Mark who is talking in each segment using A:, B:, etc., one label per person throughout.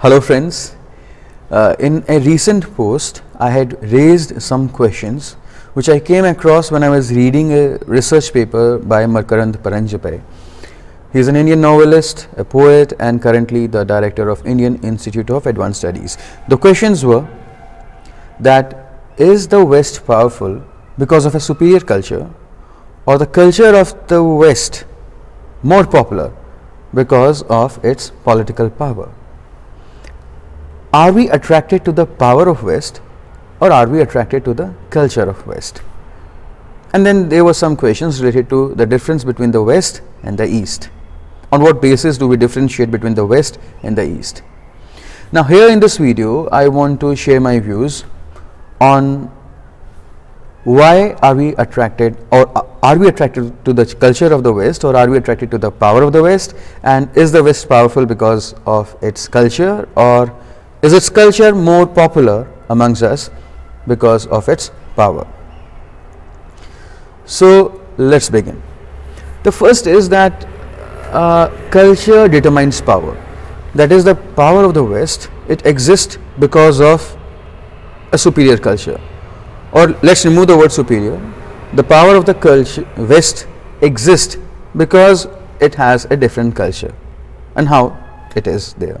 A: Hello friends, in a recent post I had raised some questions which I came across when I was reading a research paper by Markarand Paranjape. He is an Indian novelist, a poet and currently the director of Indian Institute of Advanced Studies. The questions were that is the West powerful because of a superior culture, or the culture of the West more popular because of its political power? Are we attracted to the power of West, or are we attracted to the culture of West? And then there were some questions related to the difference between the West and the East. On what basis do we differentiate between the West and the East? Now here in this video I want to share my views on why are we attracted, or are we attracted to the culture of the West, or are we attracted to the power of the West, and is the West powerful because of its culture, or is its culture more popular amongst us because of its power? So let's begin. The first is that culture determines power. That is, the power of the West, it exists because of a superior culture. Or let's remove the word superior. The power of the culture West exists because it has a different culture and how it is there.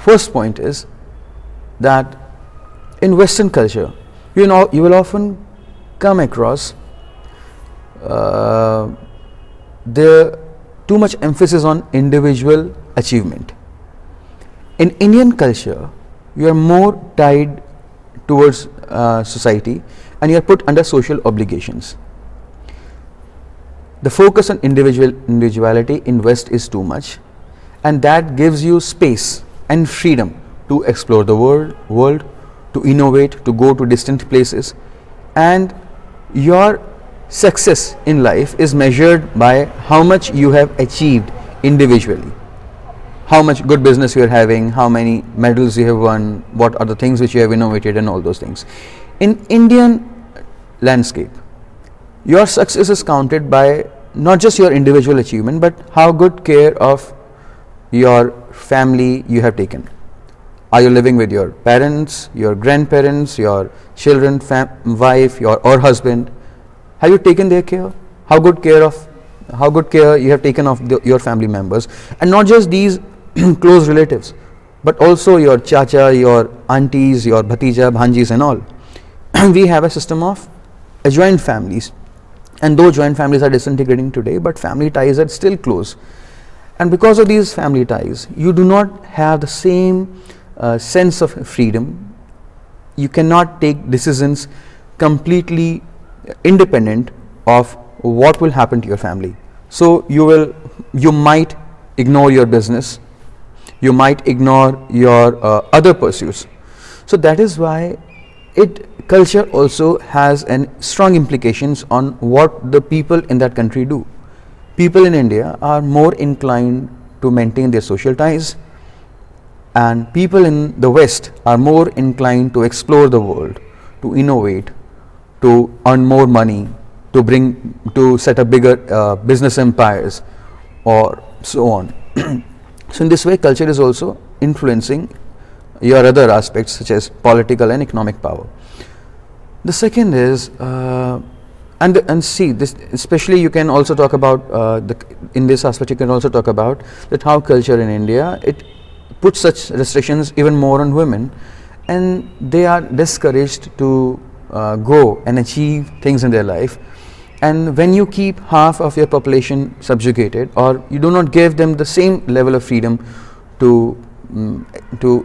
A: First point is that in Western culture, you will often come across the too much emphasis on individual achievement. In Indian culture, you are more tied towards society and you are put under social obligations. The focus on individuality in West is too much, and that gives you space and freedom to explore the world, to innovate, to go to distant places, and your success in life is measured by how much you have achieved individually, how much good business you are having, how many medals you have won, what are the things which you have innovated, and all those things. In Indian landscape, your success is counted by not just your individual achievement, but how good care of your family you have taken. Are you living with your parents, your grandparents, your children, wife, or husband? Have you taken their care? How good care you have taken of your family members, and not just these close relatives, but also your chacha, your aunties, your bhatija, bhanjis, and all. We have a system of joint families, and though joint families are disintegrating today, but family ties are still close. And because of these family ties, you do not have the same sense of freedom. You cannot take decisions completely independent of what will happen to your family. So you might ignore your business, you might ignore your other pursuits. So that is why culture also has strong implications on what the people in that country do. People in India are more inclined to maintain their social ties, and people in the West are more inclined to explore the world, to innovate, to earn more money, to set up bigger business empires, or so on. So in this way, culture is also influencing your other aspects such as political and economic power. The second is and see this, especially you can also talk about in this aspect you can also talk about that how culture in India, it puts such restrictions even more on women, and they are discouraged to go and achieve things in their life. And when you keep half of your population subjugated, or you do not give them the same level of freedom to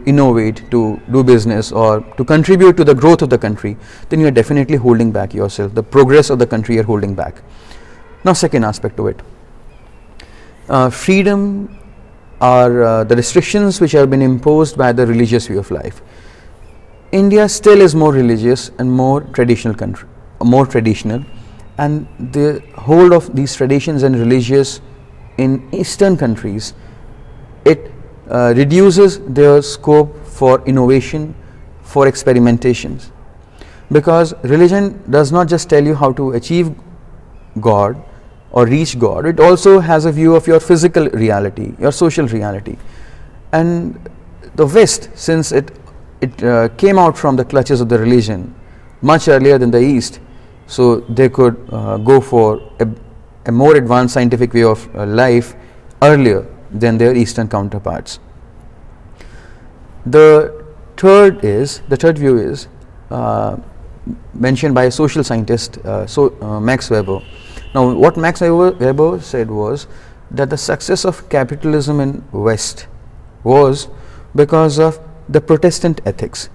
A: innovate, to do business, or to contribute to the growth of the country, then you are definitely holding back yourself. The progress of the country you are holding back. Now, second aspect to it, freedom are the restrictions which have been imposed by the religious view of life. India still is more religious and more traditional country, and the hold of these traditions and religious in Eastern countries, it reduces their scope for innovation, for experimentations, because religion does not just tell you how to achieve God or reach God, it also has a view of your physical reality, your social reality. And the West, since it came out from the clutches of the religion much earlier than the East, so they could go for a more advanced scientific way of life earlier than their Eastern counterparts. The third view is mentioned by a social scientist, Max Weber. Now, what Max Weber said was that the success of capitalism in West was because of the Protestant ethics.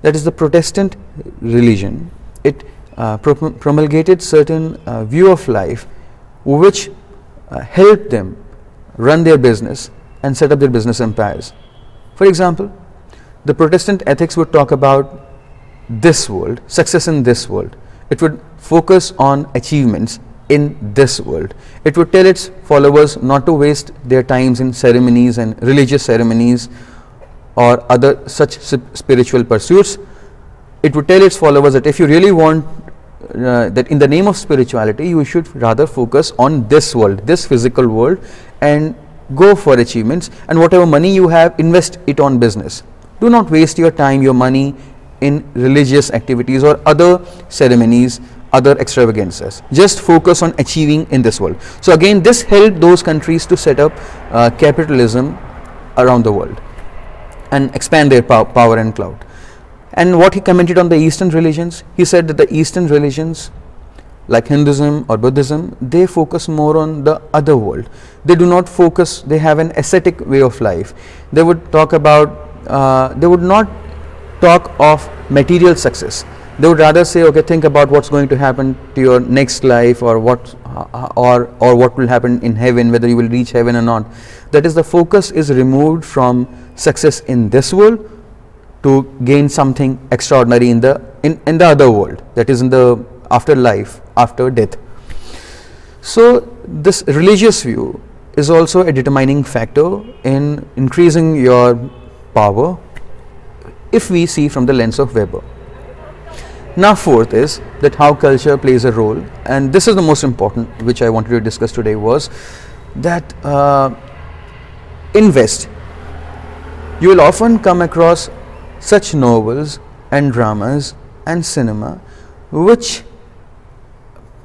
A: That is, the Protestant religion. It promulgated certain view of life which helped them run their business and set up their business empires. For example, the Protestant ethics would talk about this world, success in this world. It would focus on achievements in this world. It would tell its followers not to waste their times in ceremonies and religious ceremonies or other such spiritual pursuits. It would tell its followers that if you really want that in the name of spirituality, you should rather focus on this world, this physical world, and go for achievements, and whatever money you have, invest it on business. Do not waste your time, your money in religious activities or other ceremonies, other extravagances. Just focus on achieving in this world. So again, this helped those countries to set up capitalism around the world and expand their power and clout. And what he commented on the Eastern religions, he said that the Eastern religions like Hinduism or Buddhism, they focus more on the other world. They do not focus, they have an ascetic way of life. They would talk about, they would not talk of material success. They would rather say, okay, think about what's going to happen to your next life, or what will happen in heaven, whether you will reach heaven or not. That is, the focus is removed from success in this world to gain something extraordinary in the other world, that is in the afterlife, after death. So this religious view is also a determining factor in increasing your power, if we see from the lens of Weber. Now fourth is that how culture plays a role, and this is the most important which I wanted to discuss today, was that in West you will often come across such novels and dramas and cinema which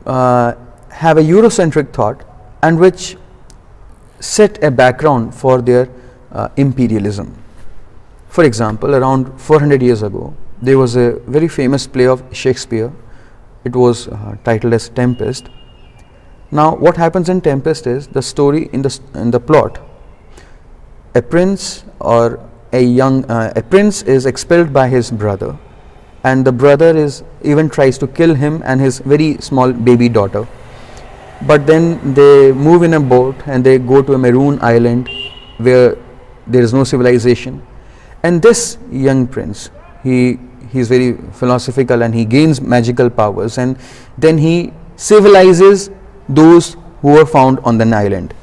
A: have a Eurocentric thought and which set a background for their imperialism. For example, around 400 years ago, there was a very famous play of Shakespeare. It was titled as Tempest. Now, what happens in Tempest is the story in the plot. A prince or a prince is expelled by his brother, and the brother even tries to kill him and his very small baby daughter. But then they move in a boat and they go to a maroon island where there is no civilization. And this young prince, he's very philosophical and he gains magical powers, and then he civilizes those who were found on the island.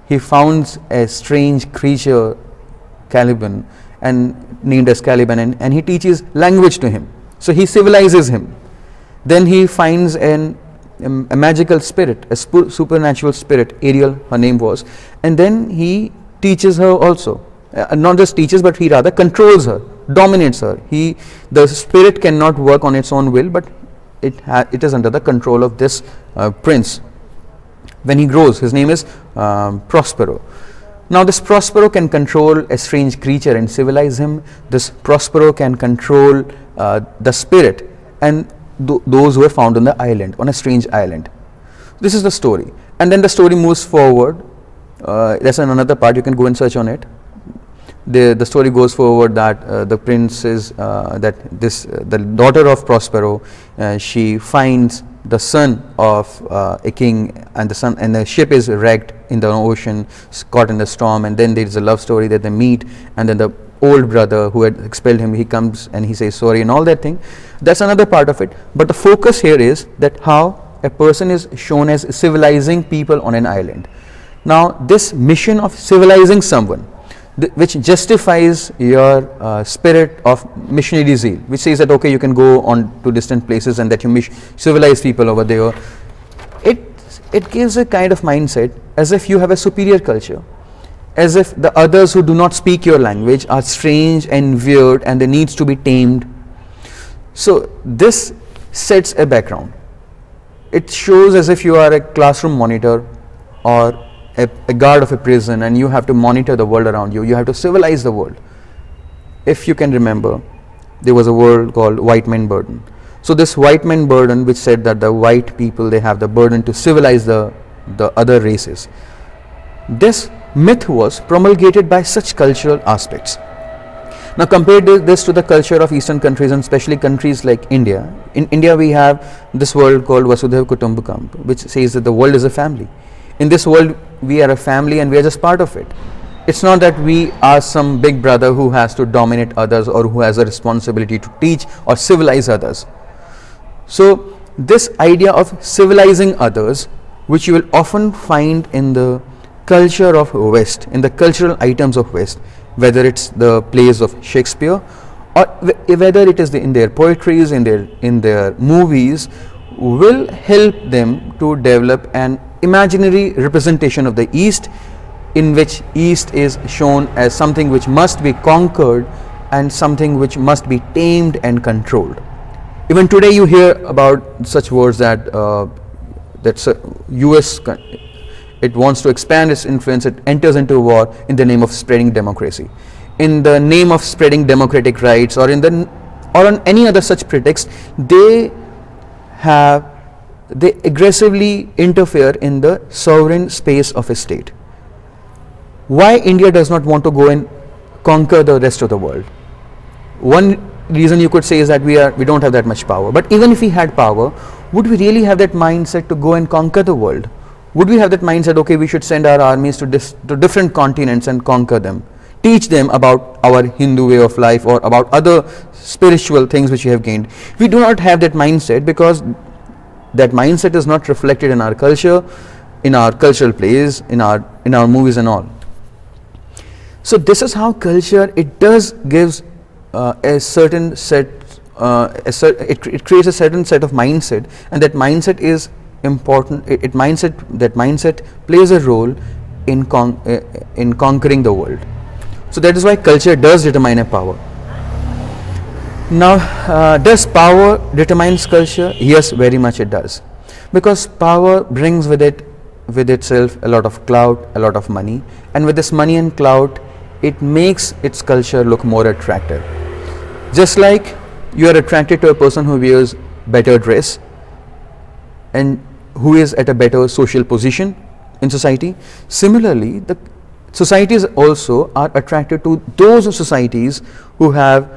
A: He founds a strange creature, Caliban, and named as Caliban, and he teaches language to him. So he civilizes him. Then he finds a magical spirit, a supernatural spirit, Ariel her name was, and then he teaches her also. Not just teaches, but he rather controls her, dominates her. The spirit cannot work on its own will, but it is under the control of this prince. When he grows, his name is Prospero. Now this Prospero can control a strange creature and civilize him. This Prospero can control the spirit and those who are found on the island, on a strange island. This is the story, and then the story moves forward. That's another part, you can go and search on it. The story goes forward that the prince is the daughter of Prospero, she finds the son of a king, and the ship is wrecked in the ocean, caught in the storm, and then there is a love story that they meet, and then the old brother who had expelled him, he comes and he says sorry and all that thing. That's another part of it, but the focus here is that how a person is shown as civilizing people on an island. Now this mission of civilizing someone, which justifies your spirit of missionary zeal, which says that okay, you can go on to distant places and that you civilize people over there. It gives a kind of mindset as if you have a superior culture, as if the others who do not speak your language are strange and weird and they needs to be tamed. So this sets a background. It shows as if you are a classroom monitor or a guard of a prison, and you have to monitor the world around you. You have to civilize the world. If you can remember, there was a word called white man burden. So this white man burden, which said that the white people, they have the burden to civilize the other races. This myth was promulgated by such cultural aspects. Now compare this to the culture of Eastern countries, and especially countries like India. In India we have this word called Vasudhaiva Kutumbakam, which says that the world is a family. In this world we are a family and we are just part of it. It's not that we are some big brother who has to dominate others or who has a responsibility to teach or civilize others. So this idea of civilizing others, which you will often find in the culture of West, in the cultural items of West, whether it's the plays of Shakespeare or whether it is in their poetries, in their movies, will help them to develop an imaginary representation of the East, in which East is shown as something which must be conquered and something which must be tamed and controlled. Even today you hear about such words that US, it wants to expand its influence, it enters into war in the name of spreading democracy, in the name of spreading democratic rights, or on any other such pretext. They aggressively interfere in the sovereign space of a state. Why India does not want to go and conquer the rest of the world? One reason you could say is that we don't have that much power. But even if we had power, would we really have that mindset to go and conquer the world? Would we have that mindset, okay, we should send our armies to different continents and conquer them, teach them about our Hindu way of life or about other spiritual things which we have gained? We do not have that mindset because that mindset is not reflected in our culture, in our cultural plays, in our movies and all. So this is how culture, it does gives a certain set, it creates a certain set of mindset, and that mindset is important. That mindset plays a role in conquering the world. So that is why culture does determine a power. Now, does power determines culture? Yes, very much it does, because power brings with itself a lot of clout, a lot of money, and with this money and clout, it makes its culture look more attractive. Just like you are attracted to a person who wears better dress and who is at a better social position in society, similarly the societies also are attracted to those societies who have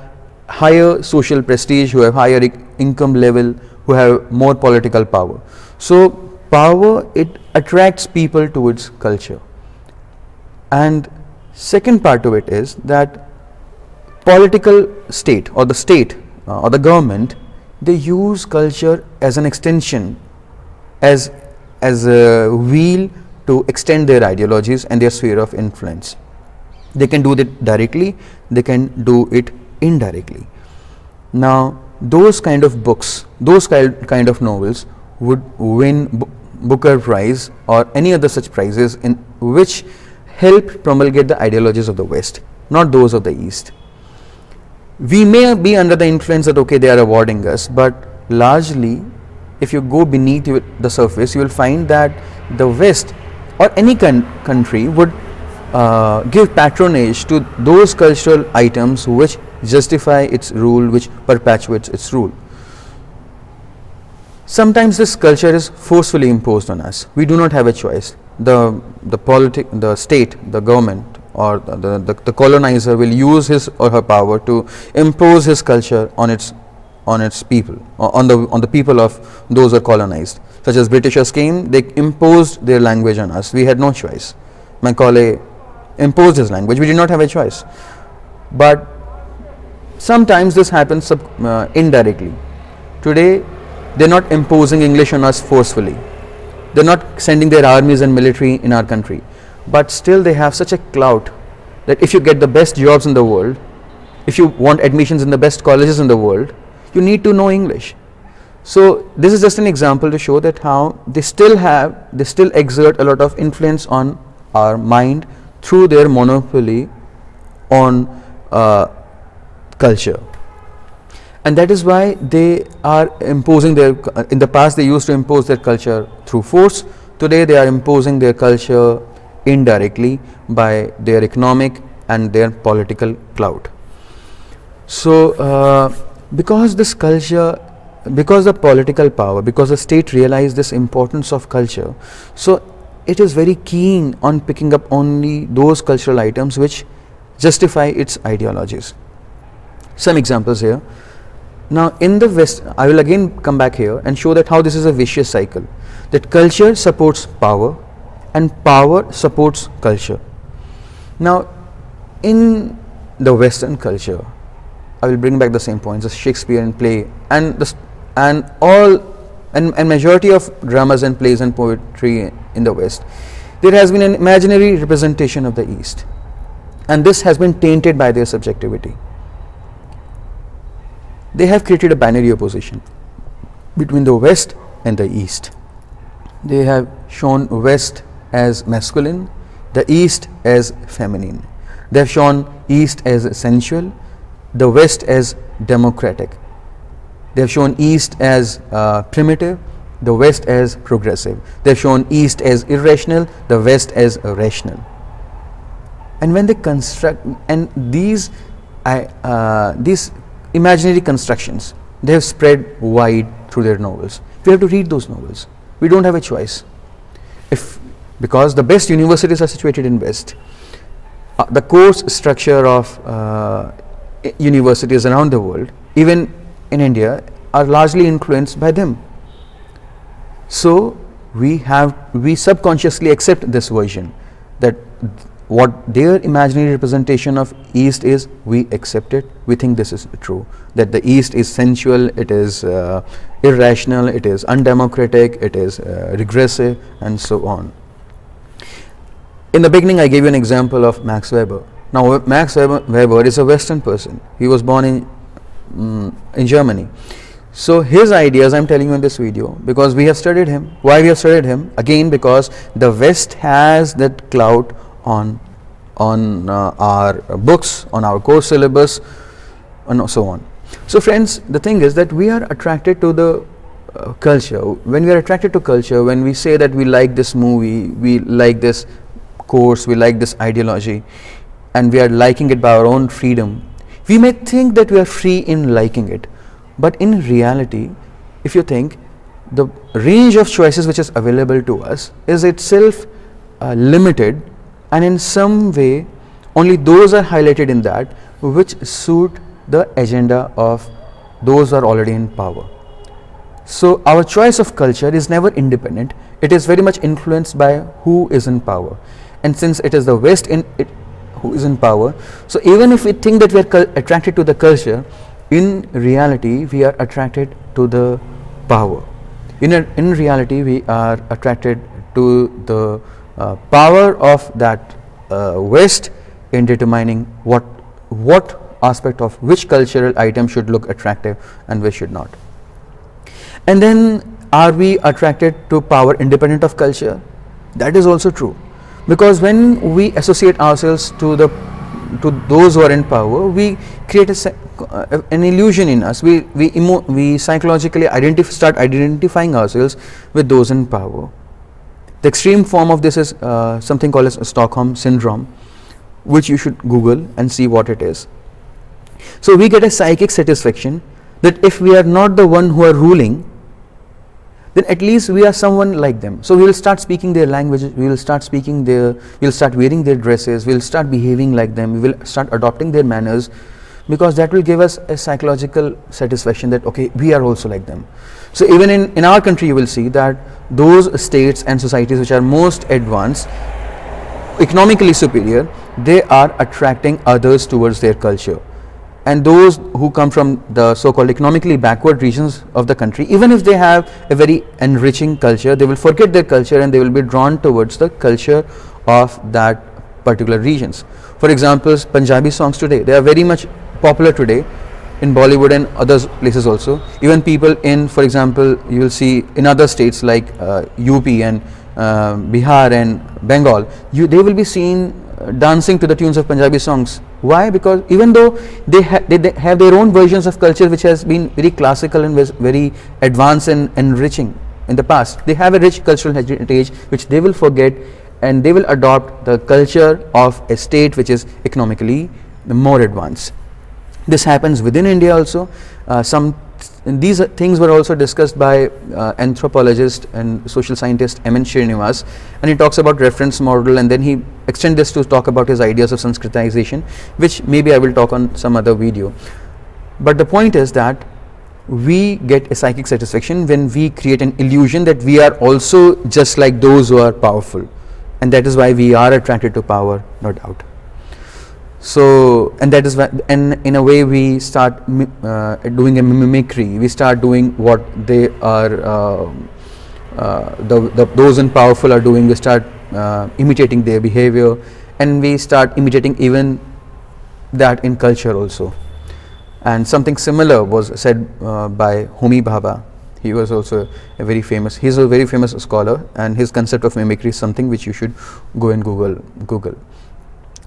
A: higher social prestige, who have higher income level, who have more political power. So power, it attracts people towards culture. And second part of it is that political state or the government, they use culture as an extension, as a wheel to extend their ideologies and their sphere of influence. They can do it directly, they can do it indirectly. Now those kind of books, those kind of novels would win Booker Prize or any other such prizes in which help promulgate the ideologies of the West, not those of the East. We may be under the influence that okay, they are awarding us, but largely if you go beneath the surface, you will find that the West or any country would give patronage to those cultural items which justify its rule, which perpetuates its rule. Sometimes this culture is forcefully imposed on us. We do not have a choice. The state, the government, or the colonizer will use his or her power to impose his culture on its people, on the people of those who are colonized. Such as Britishers came, they imposed their language on us. We had no choice. Macaulay imposed his language. We did not have a choice. But sometimes this happens indirectly. Today, they're not imposing English on us forcefully. They're not sending their armies and military in our country. But still they have such a clout that if you get the best jobs in the world, if you want admissions in the best colleges in the world, you need to know English. So this is just an example to show that how they still exert a lot of influence on our mind through their monopoly on culture. And that is why they are imposing their, in the past they used to impose their culture through force. Today they are imposing their culture indirectly by their economic and their political clout. So because this culture, because the political power, because the state realized this importance of culture, so it is very keen on picking up only those cultural items which justify its ideologies. Some examples here. Now in the West, I will again come back here and show that how this is a vicious cycle, that culture supports power and power supports culture. Now in the Western culture, I will bring back the same points, the Shakespearean play and majority of dramas and plays and poetry in the West, there has been an imaginary representation of the East, and this has been tainted by their subjectivity. They have created a binary opposition between the West and the East. They have shown West as masculine, the East as feminine. They have shown East as sensual, the West as democratic. They have shown East as primitive, the West as progressive. They have shown East as irrational, the West as rational. And when they construct, and these imaginary constructions, they have spread wide through their novels. We have to read those novels. We don't have a choice. Because the best universities are situated in West. The course structure of universities around the world, even in India, are largely influenced by them. So we subconsciously accept this version, that what their imaginary representation of East is, we accept it. We think this is true, that the East is sensual, it is irrational, it is undemocratic, it is regressive, and so on. In the beginning, I gave you an example of Max Weber. Now, Max Weber is a Western person. He was born in Germany. So his ideas, I'm telling you in this video, because we have studied him. Why we have studied him? Again, because the West has that clout on our books, on our course syllabus, and so on. So friends, the thing is that we are attracted to the culture. When we are attracted to culture, when we say that we like this movie, we like this course, we like this ideology, and we are liking it by our own freedom, we may think that we are free in liking it. But in reality, if you think, the range of choices which is available to us is itself limited, and in some way only those are highlighted in that which suit the agenda of those who are already in power. So our choice of culture is never independent. It is very much influenced by who is in power. And since it is the West who is in power, so even if we think that we are attracted to the culture, in reality we are attracted to the power. In reality we are attracted to the power of that West in determining what aspect of which cultural item should look attractive and which should not. And then, are we attracted to power independent of culture? That is also true, because when we associate ourselves to those who are in power, we create an illusion in us. We psychologically start identifying ourselves with those in power. The extreme form of this is something called as Stockholm syndrome, which you should Google and see what it is. So we get a psychic satisfaction that if we are not the one who are ruling, then at least we are someone like them. So we will start speaking their languages, we will start wearing their dresses, we will start behaving like them, we will start adopting their manners, because that will give us a psychological satisfaction that okay, we are also like them. So even in our country, you will see that those states and societies which are most advanced, economically superior, they are attracting others towards their culture. And those who come from the so-called economically backward regions of the country, even if they have a very enriching culture, they will forget their culture and they will be drawn towards the culture of that particular regions. For example, Punjabi songs today, they are very much popular today in Bollywood and other places also. Even people in, for example, you will see in other states like UP and Bihar and Bengal, they will be seen dancing to the tunes of Punjabi songs. Why? Because even though they have their own versions of culture which has been very classical and very advanced and enriching in the past, they have a rich cultural heritage which they will forget, and they will adopt the culture of a state which is economically more advanced. This happens within India also. These things were also discussed by anthropologist and social scientist M.N. Srinivas, and he talks about reference model, and then he extends this to talk about his ideas of Sanskritization, which maybe I will talk on some other video. But the point is that we get a psychic satisfaction when we create an illusion that we are also just like those who are powerful, and that is why we are attracted to power, no doubt. So, and that is why, and in a way we start doing a mimicry. We start doing what they are, those in powerful are doing. We start imitating their behavior, and we start imitating even that in culture also. And something similar was said by Homi Bhabha. He was also a very famous. He's a very famous scholar, and his concept of mimicry is something which you should go and Google.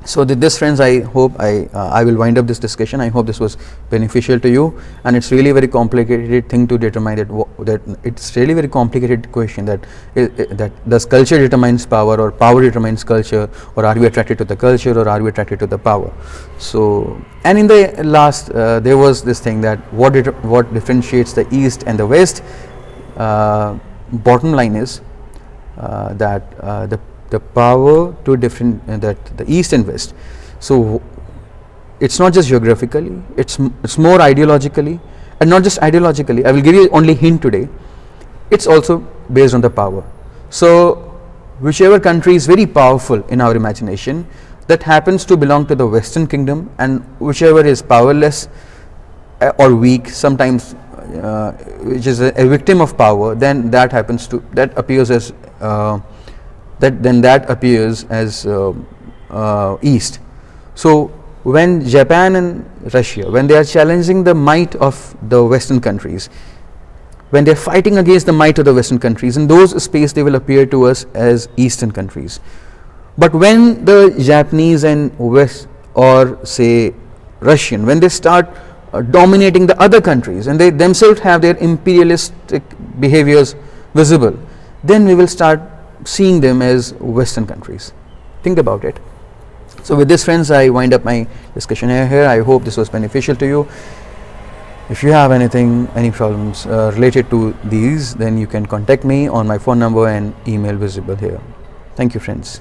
A: So with this, friends, I hope I will wind up this discussion. I hope this was beneficial to you, and it's really very complicated thing to determine that it's really very complicated question that does culture determines power, or power determines culture, or are we attracted to the culture, or are we attracted to the power? So, and in the last there was this thing that what differentiates the East and the West. Bottom line is that the power to different that the East and West. So it's not just geographically, it's more ideologically, and not just ideologically. I will give you only hint today. It's also based on the power. So whichever country is very powerful in our imagination, that happens to belong to the Western kingdom, and whichever is powerless or weak, sometimes which is a victim of power, then that appears as East. So when Japan and Russia, when they are challenging the might of the Western countries, when they are fighting against the might of the Western countries, in those space they will appear to us as Eastern countries. But when the Japanese and West, or say Russian, when they start dominating the other countries, and they themselves have their imperialistic behaviors visible, then we will start seeing them as Western countries. Think about it. So with this, friends, I wind up my discussion here. I hope this was beneficial to you. If you have any problems related to these, then you can contact me on my phone number and email visible here. Thank you, friends.